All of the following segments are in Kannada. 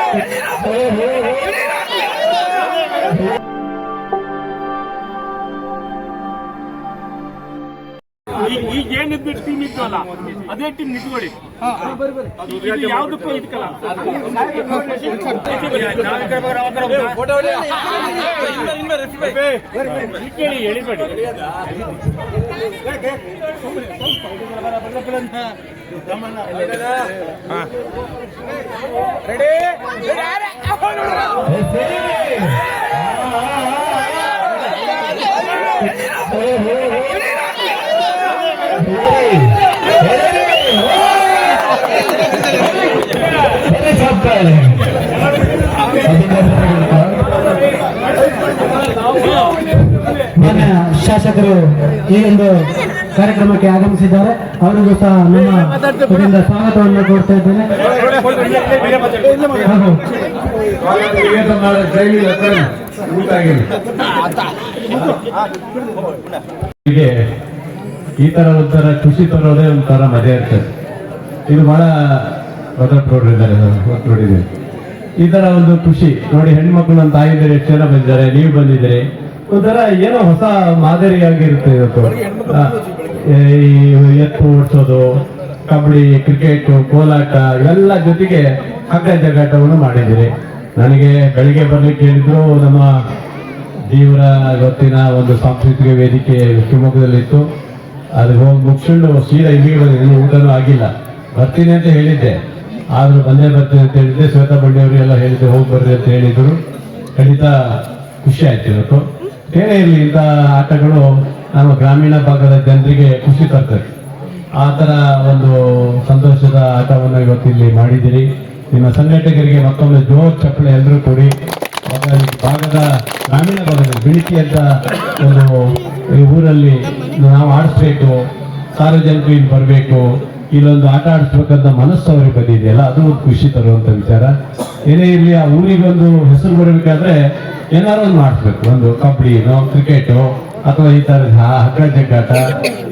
ಈಗ ಏನಿದ್ದು ಟೀಮ್ ಇತ್ತಲ್ಲ ಅದೇ ಟೀಮ್ ನಿಂತ್ಕೊಳ್ಳಿ. ಯಾವ್ದಕ್ಕೂ ಇದಕ್ಕಲ್ಲ ಎಳಿಬೇಡಿ. ಮಾನ್ಯ ಶಾಸಕರು ಈ ಒಂದು ಕಾರ್ಯಕ್ರಮಕ್ಕೆ ಆಗಮಿಸಿದ್ದಾರೆ. ಅವರಿಗೂ ಸಹ ನಮ್ಮ ಕಡೆಯಿಂದ ಸ್ವಾಗತವನ್ನು ಕೋರ್ತಾ ಇದ್ದೇನೆ. ಈ ತರ ಒಂಥರ ಖುಷಿ ತರೋದೇ ಒಂಥರ ಮಜಾ ಇರ್ತದೆ. ಇದು ಬಹಳ ನೋಡಿದ್ದಾರೆ ನೋಡಿದ್ದೀವಿ. ಈ ತರ ಒಂದು ಖುಷಿ ನೋಡಿ, ಹೆಣ್ಮಕ್ಳು ನಮ್ಮ ತಾಯಿದ್ದಾರೆ ಎಷ್ಟು ಜನ ಬಂದಿದ್ದಾರೆ, ನೀವು ಬಂದಿದ್ದೀರಿ. ಒಂಥರ ಏನೋ ಹೊಸ ಮಾದರಿಯಾಗಿರುತ್ತೆ ಇವತ್ತು. ಎತ್ತು ಓಡಿಸೋದು, ಕಬಡ್ಡಿ, ಕ್ರಿಕೆಟ್, ಕೋಲಾಟ ಇವೆಲ್ಲ ಜೊತೆಗೆ ಹಗ್ಗ ಜಗಾಟವನ್ನು ಮಾಡಿದ್ದೀರಿ. ನನಗೆ ಬೆಳಿಗ್ಗೆ ಬರ್ಲಿಕ್ಕೆ ಹೇಳಿದ್ರು, ನಮ್ಮ ದೇವರ ಇವತ್ತಿನ ಒಂದು ಸಾಂಸ್ಕೃತಿಕ ವೇದಿಕೆ ಶಿವಮೊಗ್ಗದಲ್ಲಿತ್ತು. ಅದು ಹೋಗಿ ಮುಗಿಸ್ಕೊಂಡು ಸೀದಾ ಇಲ್ಲಿಗೆ ಬಂದಿದ್ದೀನಿ. ಊಟನೂ ಆಗಿಲ್ಲ, ಬರ್ತೀನಿ ಅಂತ ಹೇಳಿದ್ದೆ, ಆದ್ರೂ ಬಂದೇ ಬರ್ತೀನಿ ಅಂತ ಹೇಳಿದ್ದೆ. ಶ್ವೇತಾ ಬಂಡಿಯವರಿಗೆಲ್ಲ ಹೇಳಿದ್ದೆ ಹೋಗಿ ಬರ್ರಿ ಅಂತ ಹೇಳಿದ್ರು. ಖಂಡಿತ ಖುಷಿ ಆಯ್ತು ಇವತ್ತು. ಏನೇ ಇರಲಿ, ಇಂಥ ಆಟಗಳು ನಮ್ಮ ಗ್ರಾಮೀಣ ಭಾಗದ ಜನರಿಗೆ ಖುಷಿ ತರ್ತದೆ. ಆ ಥರ ಒಂದು ಸಂತೋಷದ ಆಟವನ್ನು ಇವತ್ತು ಇಲ್ಲಿ ಮಾಡಿದ್ದೀರಿ. ನಿಮ್ಮ ಸಂಘಟಕರಿಗೆ ಮತ್ತೊಮ್ಮೆ ಜೋರ್ ಚಪ್ಪಳೆ ಎಲ್ಲರೂ ಕೊಡಿ. ಭಾಗದ ಗ್ರಾಮೀಣ ಭಾಗದ ಬಿಳಿಕಿ ಅಂತ ಒಂದು ಈ ಊರಲ್ಲಿ ನಾವು ಆಡಿಸ್ಬೇಕು, ಸಾರ್ವಜನಿಕರು ಇಲ್ಲಿ ಬರಬೇಕು, ಇಲ್ಲೊಂದು ಆಟ ಆಡಿಸ್ಬೇಕಂತ ಮನಸ್ಸು ಅವ್ರಿಗೆ ಬಂದಿದೆಯಲ್ಲ, ಅದು ಒಂದು ಖುಷಿ ತರುವಂತ ವಿಚಾರ. ಏನೇ ಇರಲಿ, ಆ ಊರಿಗೊಂದು ಹೆಸರು ಬರಬೇಕಾದ್ರೆ ಏನಾದ್ರು ಒಂದು ಮಾಡಿಸ್ಬೇಕು. ಒಂದು ಕಬಡ್ಡಿನೋ, ಕ್ರಿಕೆಟು ಅಥವಾ ಈ ತರ ಹಗ್ಗ ಜಗ್ಗಾಟ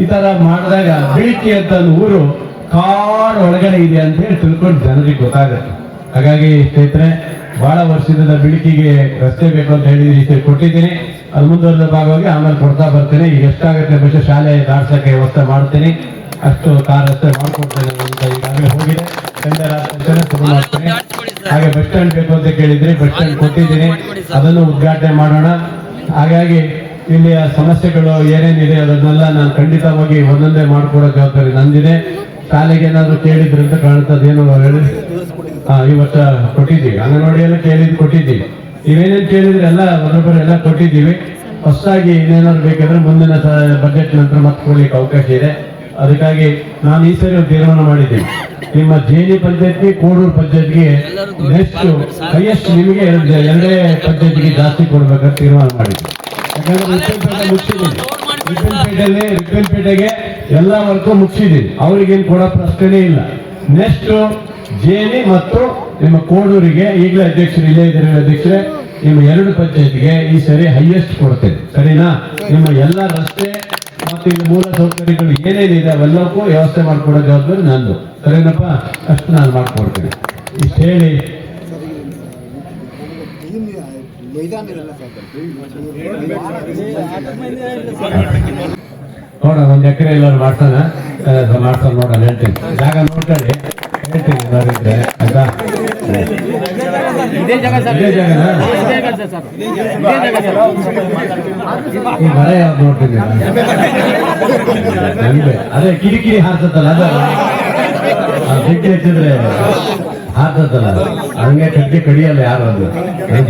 ಈ ತರ ಮಾಡಿದಾಗ ಬಿಳಿಕಿ ಅಂತ ಒಂದು ಊರು ಕಾಡು ಒಳಗಡೆ ಇದೆ ಅಂತ ಹೇಳಿ ತಿಳ್ಕೊಂಡು ಜನರಿಗೆ ಗೊತ್ತಾಗುತ್ತೆ. ಹಾಗಾಗಿ ಸ್ನೇಹಿತರೆ, ಬಹಳ ವರ್ಷದಿಂದ ಬಿಳಿಕಿಗೆ ರಸ್ತೆ ಬೇಕು ಅಂತ ಹೇಳಿದ್ರೆ ಕೊಟ್ಟಿದ್ದೀನಿ. ಅದು ಮುಂದುವರೆದ ಭಾಗವಾಗಿ ಆಮೇಲೆ ಕೊಡ್ತಾ ಬರ್ತೇನೆ. ಈಗ ಎಷ್ಟಾಗುತ್ತೆ ಬಹುಶಃ ಶಾಲೆ ದಾಡ್ಸಕ್ಕೆ ವ್ಯವಸ್ಥೆ ಮಾಡ್ತೀನಿ, ಅಷ್ಟು ಕಾರ್ ರಸ್ತೆ ಮಾಡ್ಕೊಡ್ತೇನೆ ಅಂತ ಈಗಾಗಲೇ ಹೋಗಿದೆ. ಶುರು ಮಾಡ್ತೀನಿ. ಹಾಗೆ ಬಸ್ ಸ್ಟ್ಯಾಂಡ್ ಬೇಕು ಅಂತ ಕೇಳಿದ್ರಿ, ಬಸ್ ಸ್ಟ್ಯಾಂಡ್ ಕೊಟ್ಟಿದ್ದೀನಿ, ಅದನ್ನು ಉದ್ಘಾಟನೆ ಮಾಡೋಣ. ಹಾಗಾಗಿ ಇಲ್ಲಿಯ ಸಮಸ್ಯೆಗಳು ಏನೇನಿದೆ ಅದನ್ನೆಲ್ಲ ನಾನು ಖಂಡಿತವಾಗಿ ಒಂದೊಂದೇ ಮಾಡ್ಕೊಡೋ ಜವಾಬ್ದಾರಿ ನಂದಿದೆ. ಶಾಲೆಗೆ ಏನಾದ್ರು ಕೇಳಿದ್ರು ಅಂತ ಕಾಣ್ತದೇನು ಹೇಳಿ, ಈ ವರ್ಷ ಕೊಟ್ಟಿದ್ದೀವಿ. ಅಂಗನವಾಡಿ ಎಲ್ಲ ಕೊಟ್ಟಿದ್ದೀವಿ. ನೀವೇನೇನು ಕೇಳಿದ್ರೆ ಎಲ್ಲ ಒಬ್ಬೊಬ್ಬರು ಎಲ್ಲ ಕೊಟ್ಟಿದ್ದೀವಿ. ಹೊಸದಾಗಿ ಇನ್ನೇನಾದ್ರು ಬೇಕಾದ್ರೆ ಮುಂದಿನ ಬಜೆಟ್ ನಂತರ ಮತ್ತೆ ಕೊಡ್ಲಿಕ್ಕೆ ಅವಕಾಶ ಇದೆ. ಅದಕ್ಕಾಗಿ ನಾನು ಈ ಸರಿ ಒಂದು ತೀರ್ಮಾನ ಮಾಡಿದ್ದೀನಿ. ನಿಮ್ಮ ಜೇನಿ ಪಂಚಾಯತ್ಗೆ, ಕೋಡೂರು ಪಂಚಾಯತ್ಗೆ ನೆಕ್ಸ್ಟ್ ಹೈಯೆಸ್ಟ್ ನಿಮಗೆ ಎರಡೇ ಪಂಚಾಯತ್ಗೆ ಜಾಸ್ತಿ ಕೊಡ್ಬೇಕಂತ ತೀರ್ಮಾನ ಮಾಡಿದ್ದೀನಿ. ಯಾಕಂದ್ರೆ ರಿಪ್ಪನ್ಪೇಟೆಗೆ ಎಲ್ಲ ವರ್ಕು ಮುಗಿಸಿದ್ದೀನಿ. ಅವ್ರಿಗೇನು ಕೊಡೋ ಪ್ರಶ್ನೆ ಇಲ್ಲ. ನೆಕ್ಸ್ಟ್ ಜೇನಿ ಮತ್ತು ನಿಮ್ಮ ಕೋಡೂರಿಗೆ ಈಗಲೇ ಅಧ್ಯಕ್ಷರು ಇಲ್ಲೇ ಇದ್ದಾರೆ. ಅಧ್ಯಕ್ಷರೇ, ನಿಮ್ಮ ಎರಡು ಪಂಚಾಯತ್ಗೆ ಈ ಸರಿ ಹೈಯೆಸ್ಟ್ ಕೊಡ್ತೇನೆ, ಸರಿನಾ? ನಿಮ್ಮ ಎಲ್ಲ ರಸ್ತೆ ಮತ್ತು ಇಲ್ಲಿ ಮೂಲ ಸೌಕರ್ಯಗಳು ಏನೇನಿದೆ ಅವೆಲ್ಲಕ್ಕೂ ವ್ಯವಸ್ಥೆ ಮಾಡ್ಕೊಡೋ ಜವಾಬ್ದಾರಿ ನಂದು, ಸರಿನಪ್ಪ? ಅಷ್ಟು ನಾನು ಮಾಡ್ಕೊಡ್ತೇನೆ. ಇಷ್ಟು ಹೇಳಿ ನೋಡ, ಒಂದ್ ಎಕರೆ ಎಲ್ಲರೂ ಮಾಡ್ಸೋಣ ನೋಡೋಣ, ಹೇಳ್ತೀನಿ. ಜಾಗ ನೋಡ್ಕೊಳ್ಳಿ, ಹೇಳ್ತೀನಿ ನೋಡಿದ್ರೆ ಆಯ್ತಾ? ಈ ಮರ ಯಾವ್ದು ನೋಡ್ತೀನಿ ನನ್ಗೆ ಅದೇ ಕಿರಿಕಿರಿ ಹಾರ್ತದಲ್ಲ, ಅದು ಬೆಂಕಿ ಹಚ್ಚಿದ್ರೆ ಹಾರ್ತದಲ್ಲ, ಹಂಗೆ ಕಟ್ಟಿ ಕಡಿಯಲ್ಲ ಯಾರು. ಅದು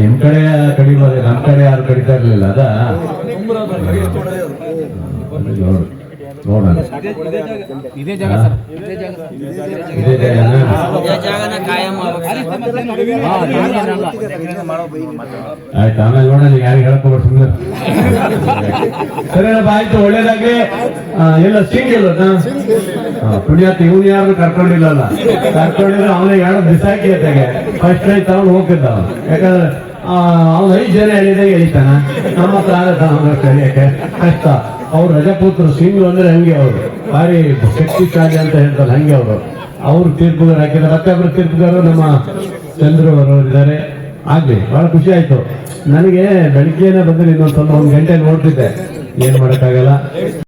ನಿಮ್ ಕಡೆ ಕಡಿಬೋದು, ನಮ್ ಕಡೆ ಯಾರು ಕಡಿತಾ ಇರ್ಲಿಲ್ಲ. ಅದ ನೋಡೋಣ, ಇದೇ ಜಾಗ ಆಯ್ತು. ಆಮೇಲೆ ನೋಡೋಣ, ಯಾರಿಗೆ ಹೇಳ್ಕೊಬೋದು ಸುಮ್ಮನೆ. ಸರಿನಪ್ಪ, ಆಯ್ತು, ಒಳ್ಳೇದಾಗಿ. ಎಲ್ಲ ಸಿಂಗಿಲ್ಲ ಪುಣ್ಯಾತ್ ಇವನು ಯಾರು ಕರ್ಕೊಂಡಿಲ್ಲಲ್ಲ, ಕರ್ಕೊಂಡಿದ್ರೆ ಅವನಿಗೆ ಯಾರು ಬಿಸಾಕಿ ಅತ್ತಾಗೆ ಫಸ್ಟ್ ಟೈಮ್ ತಗೊಂಡು ಹೋಗ್ತಿದ್ದ. ಯಾಕಂದ್ರೆ ಅವ್ನು 5 ಜನ ಹೇಳಿದಾಗ ಎಳಿತಾನ, ನಮ್ಮ ಹತ್ರ ಆಗತ್ತ ಎಳಿಯಕ್ಕೆ ಕಷ್ಟ. ಅವ್ರು ರಜಪೂತ್ರು ಸಿಂಗ್ ಅಂದ್ರೆ ಹಂಗೆ, ಅವರು ಭಾರಿ ಶಕ್ತಿಶಾಲಿ ಅಂತ ಹೇಳ್ತಾರೆ, ಹಂಗೆ ಅವರು ತೀರ್ಪುಗಾರ ಹಾಕಿದ್ದಾರೆ. ಮತ್ತೆ ಒಬ್ರು ತೀರ್ಪುಗಾರರು ನಮ್ಮ ಚಂದ್ರು ಅವರು ಇದ್ದಾರೆ. ಆಗ್ಲಿ, ಬಹಳ ಖುಷಿ ಆಯ್ತು ನನಗೆ. ಬೆಳಿಗ್ಗೆನೆ ಬಂದ್ರೆ ಇನ್ನೊಂದು ಸ್ವಲ್ಪ 1 ಗಂಟೆ ನೋಡ್ತಿದ್ದೆ, ಏನ್ ಮಾಡಕ್ಕಾಗಲ್ಲ.